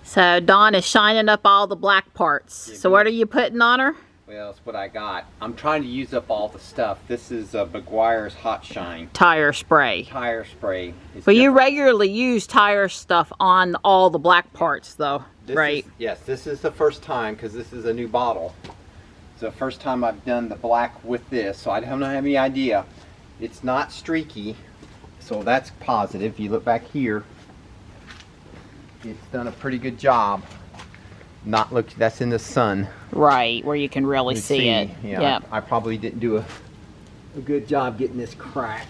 So Dawn is shining up all the black parts. Yeah, so what are you putting on her? Well, that's what I got. I'm trying to use up all the stuff. This is McGuire's Hot Shine. Tire spray. Tire spray. But you regularly use tire stuff on all the black parts though, right? Yes, this is the first time because this is a new bottle. It's the first time I've done the black with this, so I don't have any idea. It's not streaky, so that's positive. If you look back here, it's done a pretty good job. Not look, that's in the sun. Right, where you can really see it. Yeah, Yep. I probably didn't do a good job getting this crack.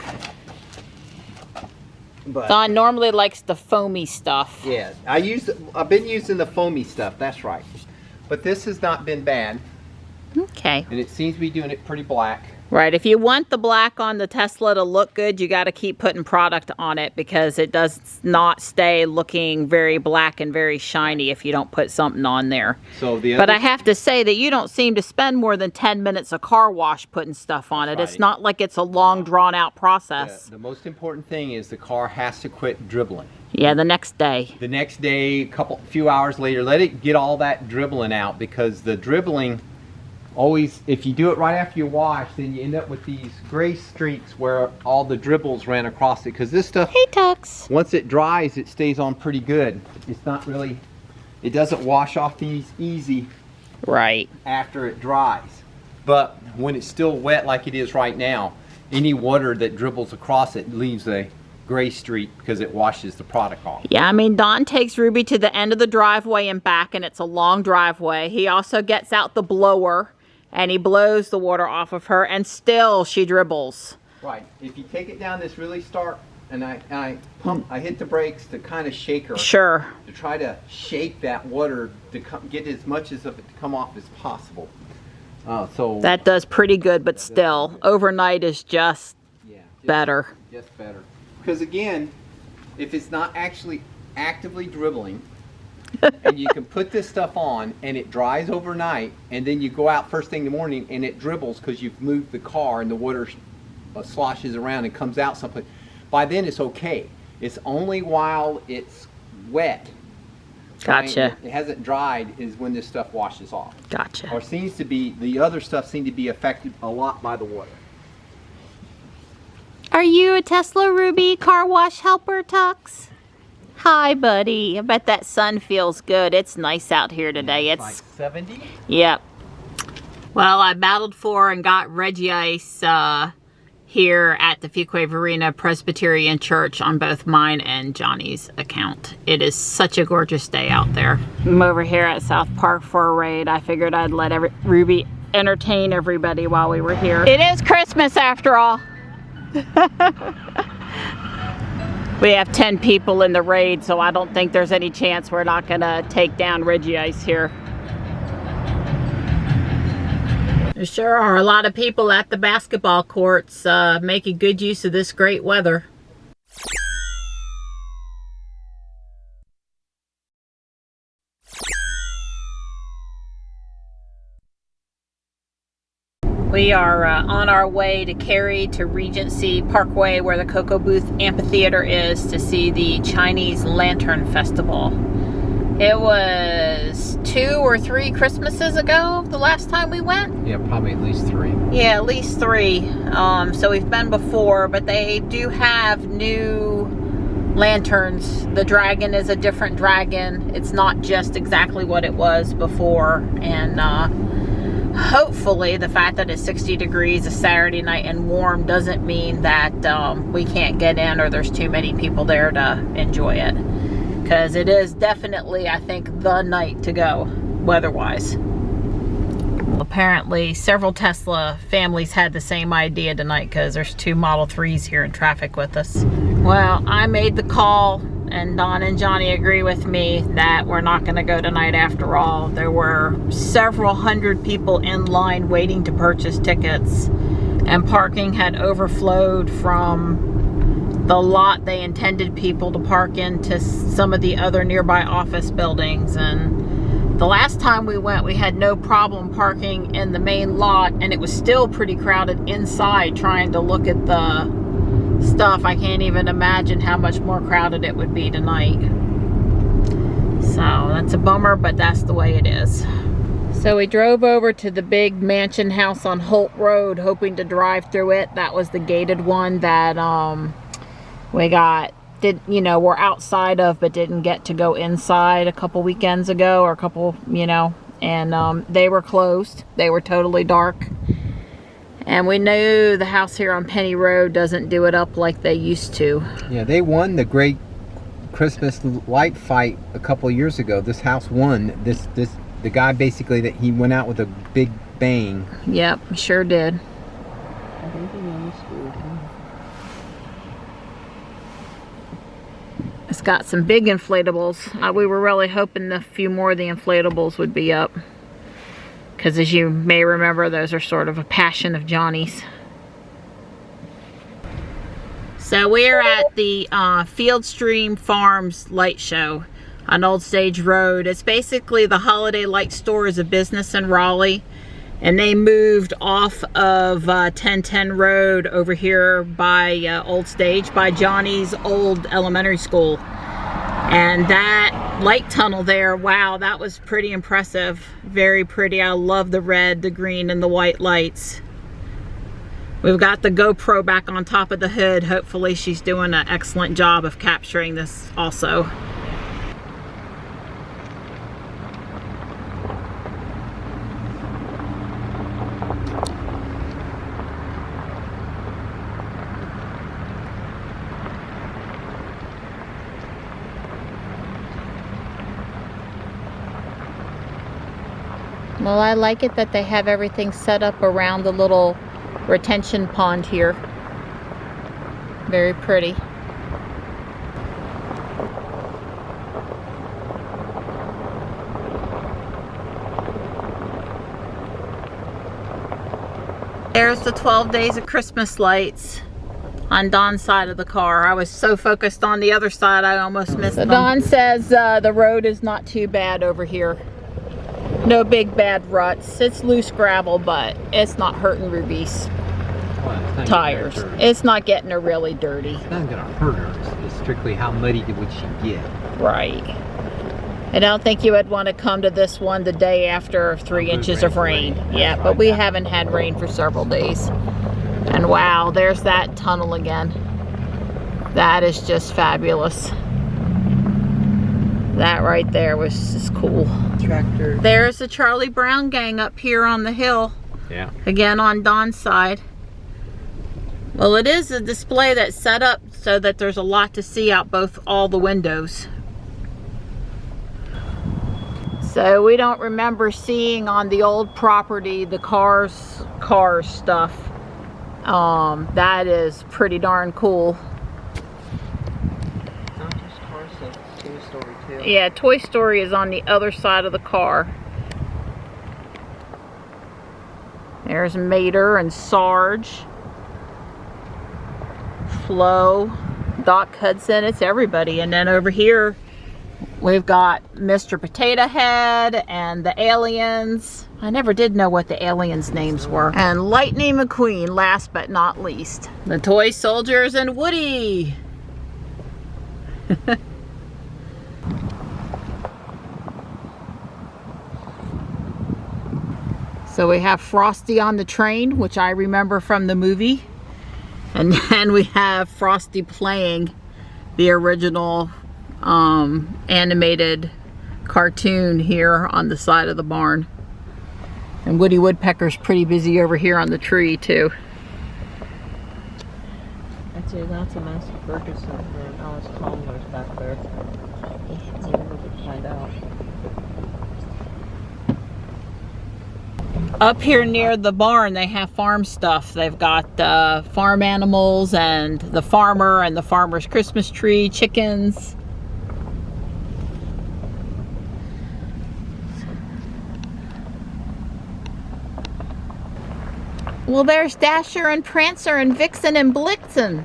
But Dawn normally likes the foamy stuff. yeah, I've been using the foamy stuff, that's right. But this has not been bad. Okay. And it seems to be doing it pretty black. Right, if you want the black on the Tesla to look good, you got to keep putting product on it because it does not stay looking very black and very shiny if you don't put something on there. So but I have to say that you don't seem to spend more than 10 minutes a car wash putting stuff on it. Right. It's not like it's a long drawn out process. The most important thing is the car has to quit dribbling. Yeah, the next day. The next day, few hours later, let it get all that dribbling out, because the dribbling always, if you do it right after you wash, then you end up with these gray streaks where all the dribbles ran across it. Because this stuff, Hey, Tux. once it dries, it stays on pretty good. It's not really, it doesn't wash off these easy Right. after it dries. But when it's still wet like it is right now, any water that dribbles across it leaves a gray streak because it washes the product off. Yeah, I mean, Don takes Ruby to the end of the driveway and back, and it's a long driveway. He also gets out the blower, and he blows the water off of her, and still she dribbles. Right. If you take it down this really stark, and I hit the brakes to kind of shake her. Sure. To try to shake that water to get as much of it to come off as possible. So that does pretty good, but still, overnight is just better. Just better. Because again, if it's not actually actively dribbling, and you can put this stuff on and it dries overnight, and then you go out first thing in the morning and it dribbles because you've moved the car and the water sloshes around and comes out someplace, by then it's okay. It's only while it's wet, Gotcha. it hasn't dried, is when this stuff washes off. Gotcha. Or seems to be, the other stuff seems to be affected a lot by the water. Are you a Tesla Ruby car wash helper, Tux? Hi, buddy. I bet that sun feels good. It's nice out here today. It's like 70? Yep. Well, I battled for and got Reggie Ice here at the Fuquay-Varina Presbyterian Church on both mine and Johnny's account. It is such a gorgeous day out there. I'm over here at South Park for a raid. I figured I'd let Ruby entertain everybody while we were here. It is Christmas after all. We have 10 people in the raid, so I don't think there's any chance we're not gonna take down Reggie Ice here. There sure are a lot of people at the basketball courts making good use of this great weather. We are on our way to Cary to Regency Parkway, where the Cocoa Booth Amphitheater is, to see the Chinese Lantern Festival. It was 2 or 3 Christmases ago, the last time we went. Yeah, probably at least 3. Yeah, at least 3. So we've been before, but they do have new lanterns. The dragon is a different dragon. It's not just exactly what it was before, and hopefully the fact that it's 60 degrees a Saturday night and warm doesn't mean that we can't get in or there's too many people there to enjoy it. Because it is definitely, I think, the night to go, weather-wise. Apparently, several Tesla families had the same idea tonight because there's 2 Model 3s here in traffic with us. Well, I made the call, and Don and Johnny agree with me that we're not going to go tonight after all. There were several hundred people in line waiting to purchase tickets, and parking had overflowed from the lot they intended people to park into some of the other nearby office buildings. And the last time we went, we had no problem parking in the main lot, and it was still pretty crowded inside trying to look at the stuff. I can't even imagine how much more crowded it would be tonight. So that's a bummer, but that's the way it is. So we drove over to the big mansion house on Holt Road, hoping to drive through it. That was the gated one that we're outside of, but didn't get to go inside a couple weekends ago, or a couple, and they were closed. They were totally dark. And we knew the house here on Penny Road doesn't do it up like they used to. Yeah, they won the great Christmas light fight a couple of years ago. This house won. The guy basically, that he went out with a big bang. Yep, sure did. It's got some big inflatables. We were really hoping a few more of the inflatables would be up, because as you may remember, those are sort of a passion of Johnny's. So we're at the Fieldstream Farms light show on Old Stage Road. It's basically the Holiday Light Store is a business in Raleigh, and they moved off of 1010 Road over here by Old Stage, by Johnny's old elementary school. And that light tunnel there, wow, that was pretty impressive. Very pretty. I love the red, the green, and the white lights. We've got the GoPro back on top of the hood. Hopefully she's doing an excellent job of capturing this also. Well, I like it that they have everything set up around the little retention pond here. Very pretty. There's the 12 Days of Christmas lights on Don's side of the car. I was so focused on the other side, I almost missed them. Don says the road is not too bad over here. No big bad ruts. It's loose gravel, but it's not hurting Ruby's tires. It's not getting her really dirty. It's not gonna hurt her. It's strictly how muddy would she get. Right. I don't think you would want to come to this one the day after 3 inches of rain. Yeah, but we haven't had rain for several days. And wow, there's that tunnel again. That is just fabulous. That right there was just cool. Tractor. There's the Charlie Brown gang up here on the hill. Yeah. Again on Don's side. Well, it is a display that's set up so that there's a lot to see out all the windows. So we don't remember seeing on the old property the cars stuff. That is pretty darn cool. Yeah, Toy Story is on the other side of the car. There's Mater and Sarge. Flo, Doc Hudson, it's everybody. And then over here, we've got Mr. Potato Head and the aliens. I never did know what the aliens' names were. And Lightning McQueen, last but not least. The Toy Soldiers and Woody. So we have Frosty on the train, which I remember from the movie. And then we have Frosty playing the original animated cartoon here on the side of the barn. And Woody Woodpecker's pretty busy over here on the tree too. That's a Master Ferguson and Alice Chalmers back there. I wonder if we can find out. Up here near the barn, they have farm stuff. They've got farm animals and the farmer and the farmer's Christmas tree, chickens. Well, there's Dasher and Prancer and Vixen and Blitzen.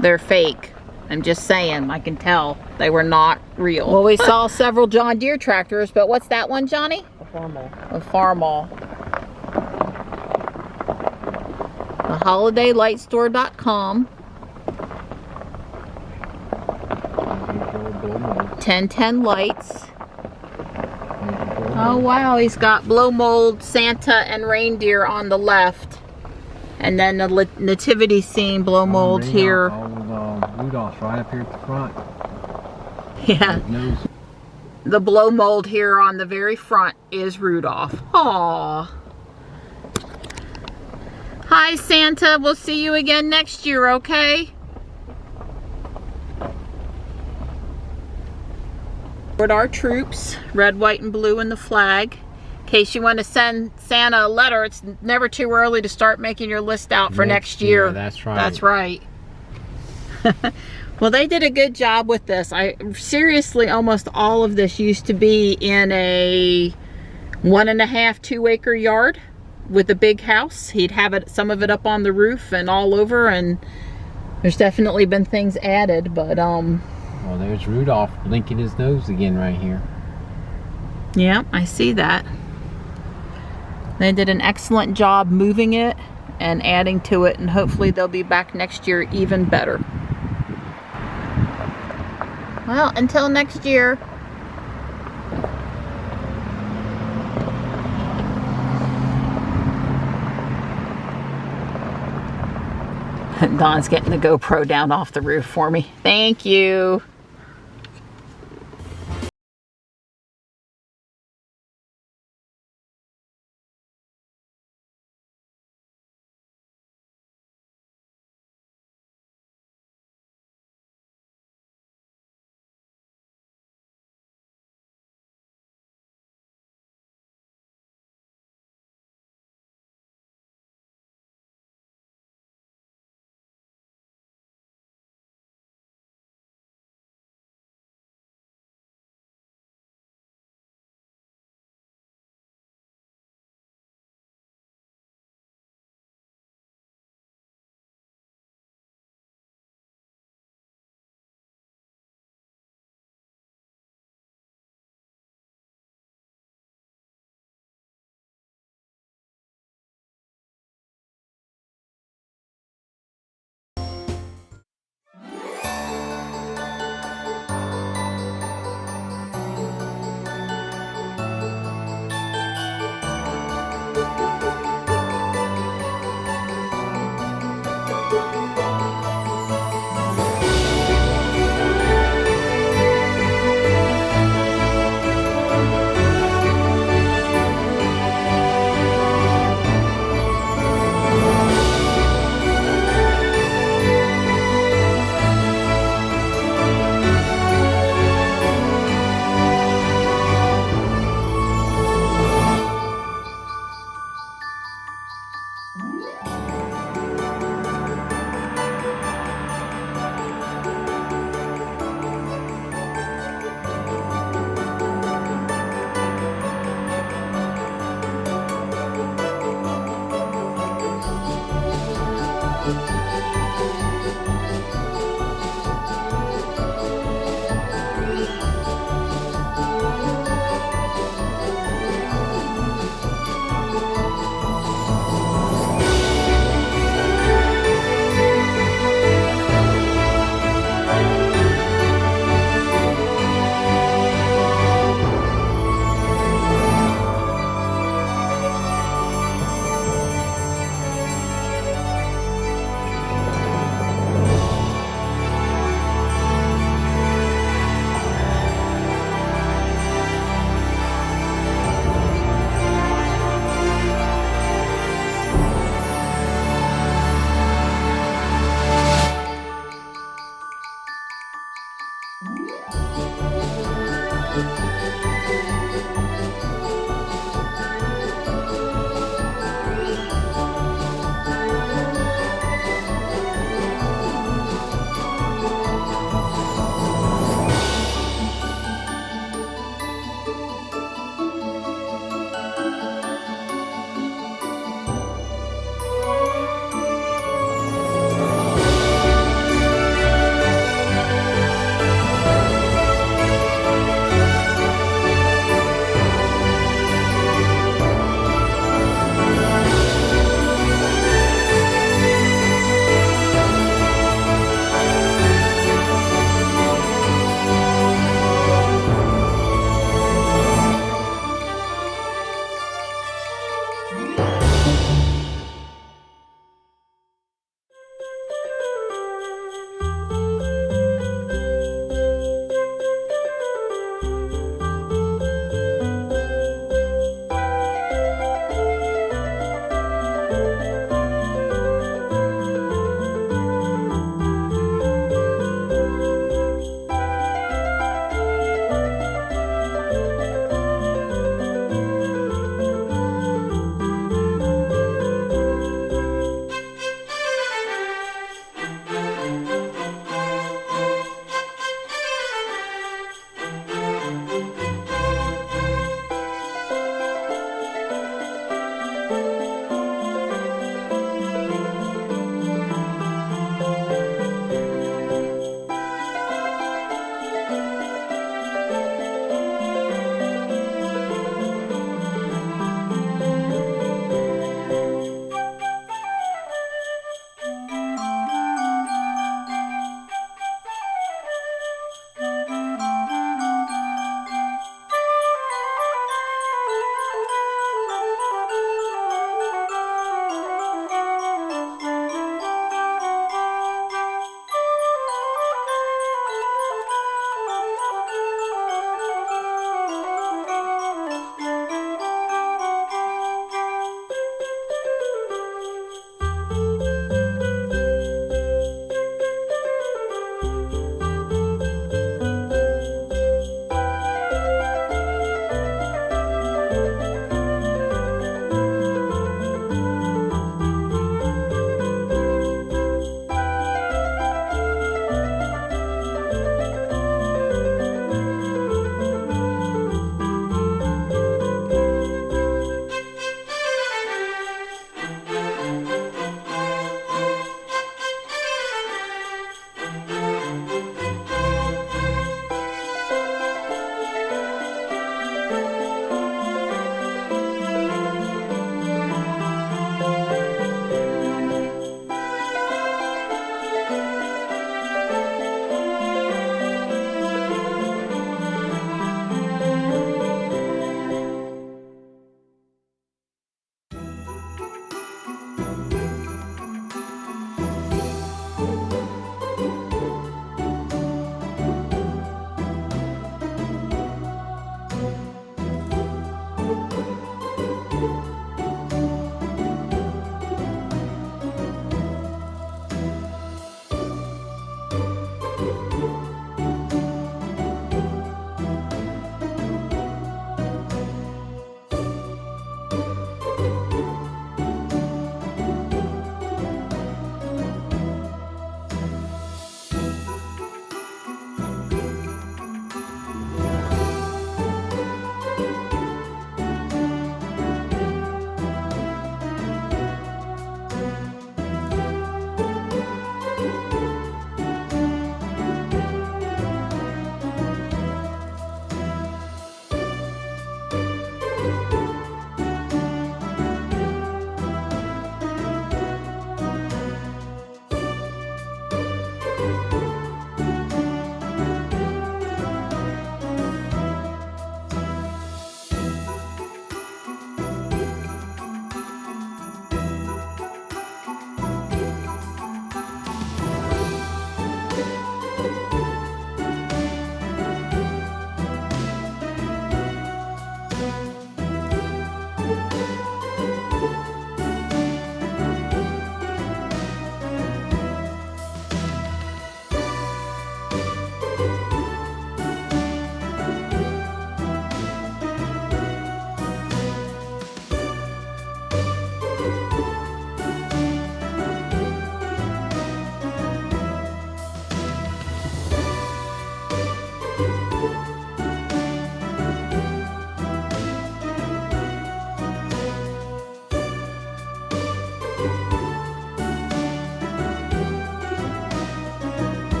They're fake. I'm just saying, I can tell they were not real. Well, we saw several John Deere tractors, but what's that one, Johnny? A Farmall. A Farmall. The holidaylightstore.com. blow mold. 1010 lights. There's the blow Oh mold. wow, he's got blow mold, Santa, and reindeer on the left. And then the nativity scene blow mold here. Rudolph right up here at the front. Yeah. His nose. The blow mold here on the very front is Rudolph. Aww. Hi, Santa. We'll see you again next year, okay? With our troops, red, white, and blue in the flag. In case you want to send Santa a letter, it's never too early to start making your list out for next year. That's right. That's right. Well, they did a good job with this. Seriously, almost all of this used to be in a 1.5, 2 acre yard with a big house. He'd have it, some of it up on the roof and all over, and there's definitely been things added, but Well, there's Rudolph blinking his nose again right here. yeah, I see that. They did an excellent job moving it and adding to it, and hopefully they'll be back next year even better. Well, until next year. Don's getting the GoPro down off the roof for me. Thank you.